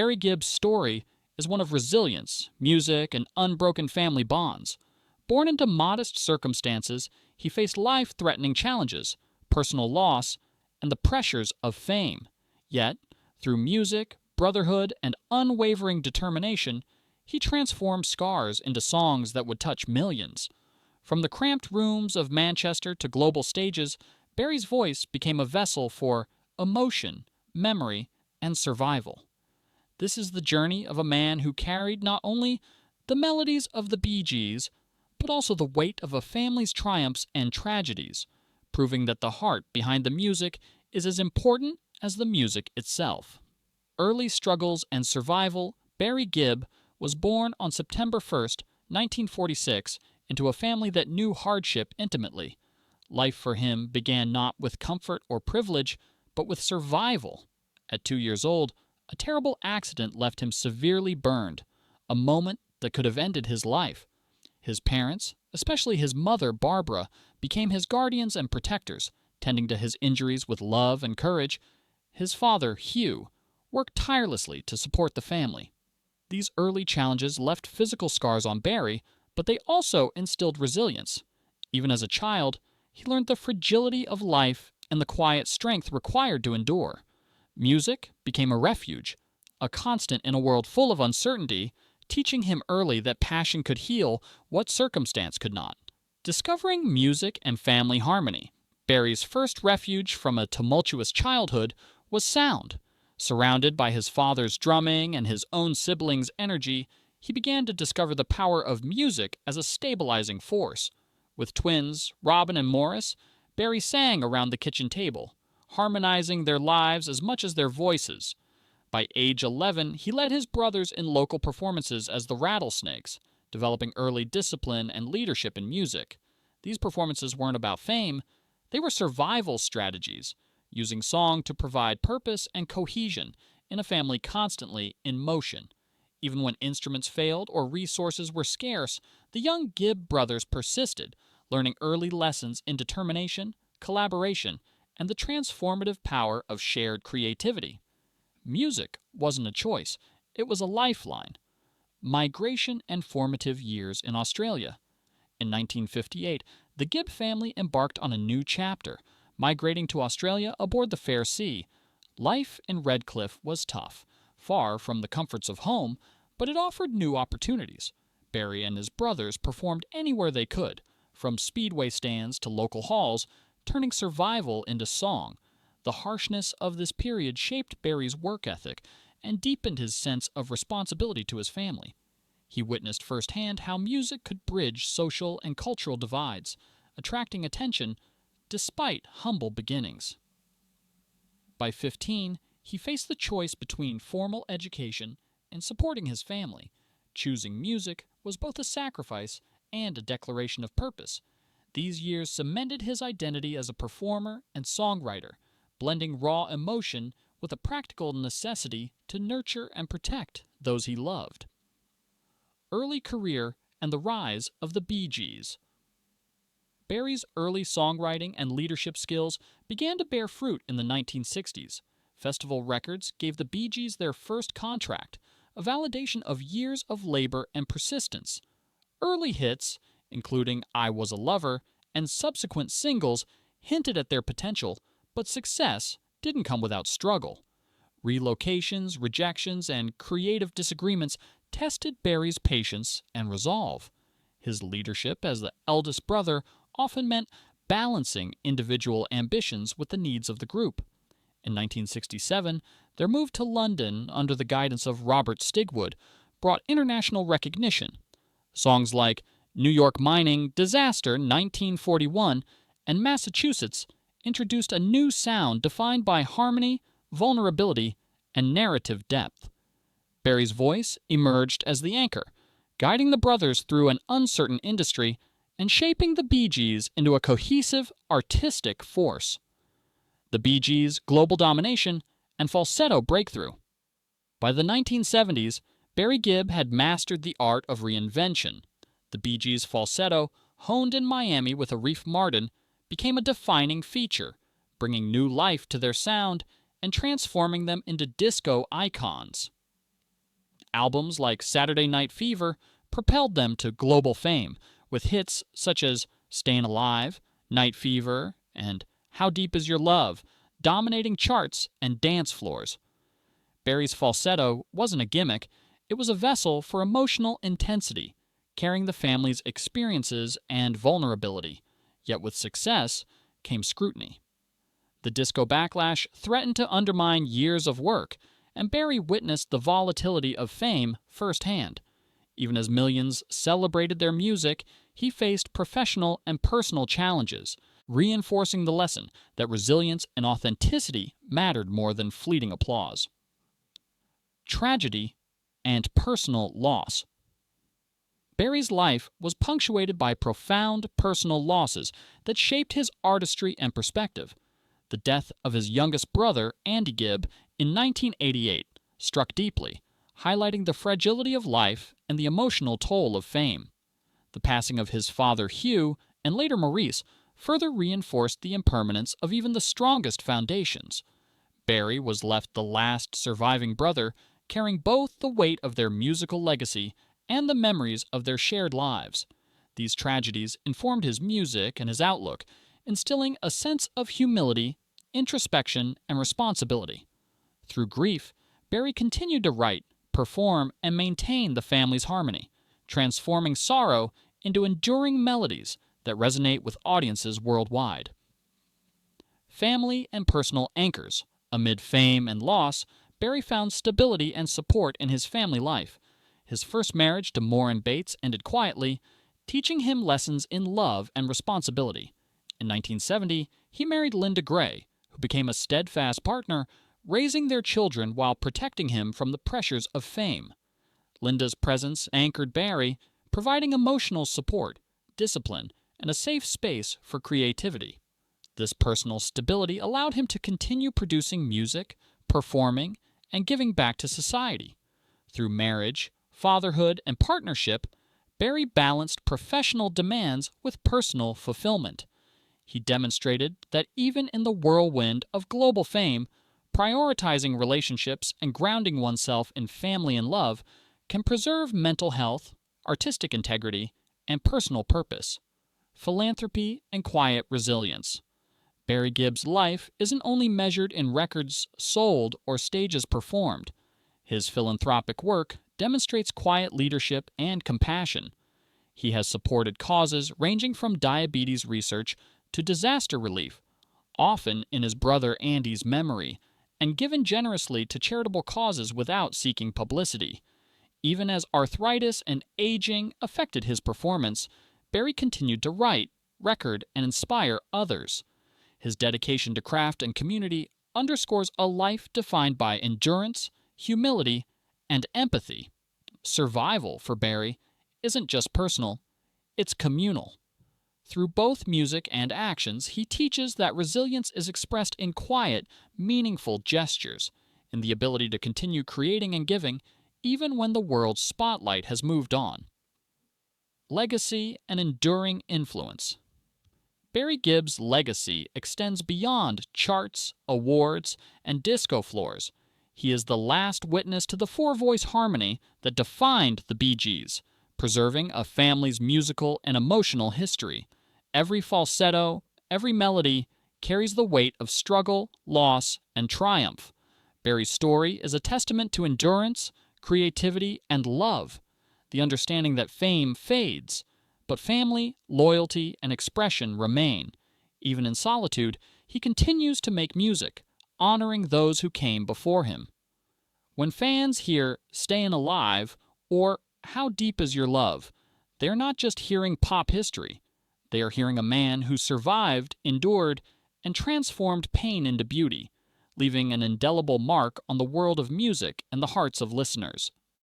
Barry Gibb's story is one of resilience, music, and unbroken family bonds. Born into modest circumstances, he faced life-threatening challenges, personal loss, and the pressures of fame. Yet, through music, brotherhood, and unwavering determination, he transformed scars into songs that would touch millions. From the cramped rooms of Manchester to global stages, Barry's voice became a vessel for emotion, memory, and survival. This is the journey of a man who carried not only the melodies of the Bee Gees, but also the weight of a family's triumphs and tragedies, proving that the heart behind the music is as important as the music itself. Early struggles and survival. Barry Gibb was born on September 1st, 1946, into a family that knew hardship intimately. Life for him began not with comfort or privilege, but with survival. At 2 years old, a terrible accident left him severely burned, a moment that could have ended his life. His parents, especially his mother Barbara, became his guardians and protectors, tending to his injuries with love and courage. His father, Hugh, worked tirelessly to support the family. These early challenges left physical scars on Barry, but they also instilled resilience. Even as a child, he learned the fragility of life and the quiet strength required to endure. Music became a refuge, a constant in a world full of uncertainty, teaching him early that passion could heal what circumstance could not. Discovering music and family harmony. Barry's first refuge from a tumultuous childhood was sound. Surrounded by his father's drumming and his own siblings' energy, he began to discover the power of music as a stabilizing force. With twins, Robin and Maurice, Barry sang around the kitchen table, harmonizing their lives as much as their voices. By age 11, he led his brothers in local performances as the Rattlesnakes, developing early discipline and leadership in music. These performances weren't about fame, they were survival strategies, using song to provide purpose and cohesion in a family constantly in motion. Even when instruments failed or resources were scarce, the young Gibb brothers persisted, learning early lessons in determination, collaboration, and the transformative power of shared creativity. Music wasn't a choice, it was a lifeline. Migration and formative years in Australia. In 1958, the Gibb family embarked on a new chapter, migrating to Australia aboard the Fair Sea. Life in Redcliffe was tough, far from the comforts of home, but it offered new opportunities. Barry and his brothers performed anywhere they could, from speedway stands to local halls, turning survival into song. The harshness of this period shaped Barry's work ethic and deepened his sense of responsibility to his family. He witnessed firsthand how music could bridge social and cultural divides, attracting attention despite humble beginnings. By 15, he faced the choice between formal education and supporting his family. Choosing music was both a sacrifice and a declaration of purpose. These years cemented his identity as a performer and songwriter, blending raw emotion with a practical necessity to nurture and protect those he loved. Early career and the rise of the Bee Gees. Barry's early songwriting and leadership skills began to bear fruit in the 1960s. Festival Records gave the Bee Gees their first contract, a validation of years of labor and persistence. Early hits, including I Was a Lover, and subsequent singles hinted at their potential, but success didn't come without struggle. Relocations, rejections, and creative disagreements tested Barry's patience and resolve. His leadership as the eldest brother often meant balancing individual ambitions with the needs of the group. In 1967, their move to London under the guidance of Robert Stigwood brought international recognition. Songs like New York Mining, Disaster, 1941, and Massachusetts introduced a new sound defined by harmony, vulnerability, and narrative depth. Barry's voice emerged as the anchor, guiding the brothers through an uncertain industry and shaping the Bee Gees into a cohesive, artistic force. The Bee Gees' global domination and falsetto breakthrough. By the 1970s, Barry Gibb had mastered the art of reinvention. The Bee Gees' falsetto, honed in Miami with Arif Mardin, became a defining feature, bringing new life to their sound and transforming them into disco icons. Albums like Saturday Night Fever propelled them to global fame, with hits such as Stayin Alive, Night Fever, and How Deep Is Your Love dominating charts and dance floors. Barry's falsetto wasn't a gimmick, it was a vessel for emotional intensity, carrying the family's experiences and vulnerability. Yet with success came scrutiny. The disco backlash threatened to undermine years of work, and Barry witnessed the volatility of fame firsthand. Even as millions celebrated their music, he faced professional and personal challenges, reinforcing the lesson that resilience and authenticity mattered more than fleeting applause. Tragedy and personal loss. Barry's life was punctuated by profound personal losses that shaped his artistry and perspective. The death of his youngest brother, Andy Gibb, in 1988 struck deeply, highlighting the fragility of life and the emotional toll of fame. The passing of his father, Hugh, and later Maurice, further reinforced the impermanence of even the strongest foundations. Barry was left the last surviving brother, carrying both the weight of their musical legacy and the memories of their shared lives. These tragedies informed his music and his outlook, instilling a sense of humility, introspection, and responsibility. Through grief, Barry continued to write, perform, and maintain the family's harmony, transforming sorrow into enduring melodies that resonate with audiences worldwide. Family and personal anchors. Amid fame and loss, Barry found stability and support in his family life. His first marriage to Maureen Bates ended quietly, teaching him lessons in love and responsibility. In 1970, he married Linda Gray, who became a steadfast partner, raising their children while protecting him from the pressures of fame. Linda's presence anchored Barry, providing emotional support, discipline, and a safe space for creativity. This personal stability allowed him to continue producing music, performing, and giving back to society. Through marriage, fatherhood, and partnership, Barry balanced professional demands with personal fulfillment. He demonstrated that even in the whirlwind of global fame, prioritizing relationships and grounding oneself in family and love can preserve mental health, artistic integrity, and personal purpose. Philanthropy and quiet resilience. Barry Gibb's life isn't only measured in records sold or stages performed. His philanthropic work demonstrates quiet leadership and compassion. He has supported causes ranging from diabetes research to disaster relief, often in his brother Andy's memory, and given generously to charitable causes without seeking publicity. Even as arthritis and aging affected his performance, Barry continued to write, record, and inspire others. His dedication to craft and community underscores a life defined by endurance, humility, and empathy. Survival, for Barry, isn't just personal, it's communal. Through both music and actions, he teaches that resilience is expressed in quiet, meaningful gestures, in the ability to continue creating and giving, even when the world's spotlight has moved on. Legacy and enduring influence. Barry Gibb's legacy extends beyond charts, awards, and disco floors. He is the last witness to the four-voice harmony that defined the Bee Gees, preserving a family's musical and emotional history. Every falsetto, every melody carries the weight of struggle, loss, and triumph. Barry's story is a testament to endurance, creativity, and love, the understanding that fame fades, but family, loyalty, and expression remain. Even in solitude, he continues to make music, honoring those who came before him. When fans hear Stayin Alive or How Deep Is Your Love, they are not just hearing pop history. They are hearing a man who survived, endured, and transformed pain into beauty, leaving an indelible mark on the world of music and the hearts of listeners.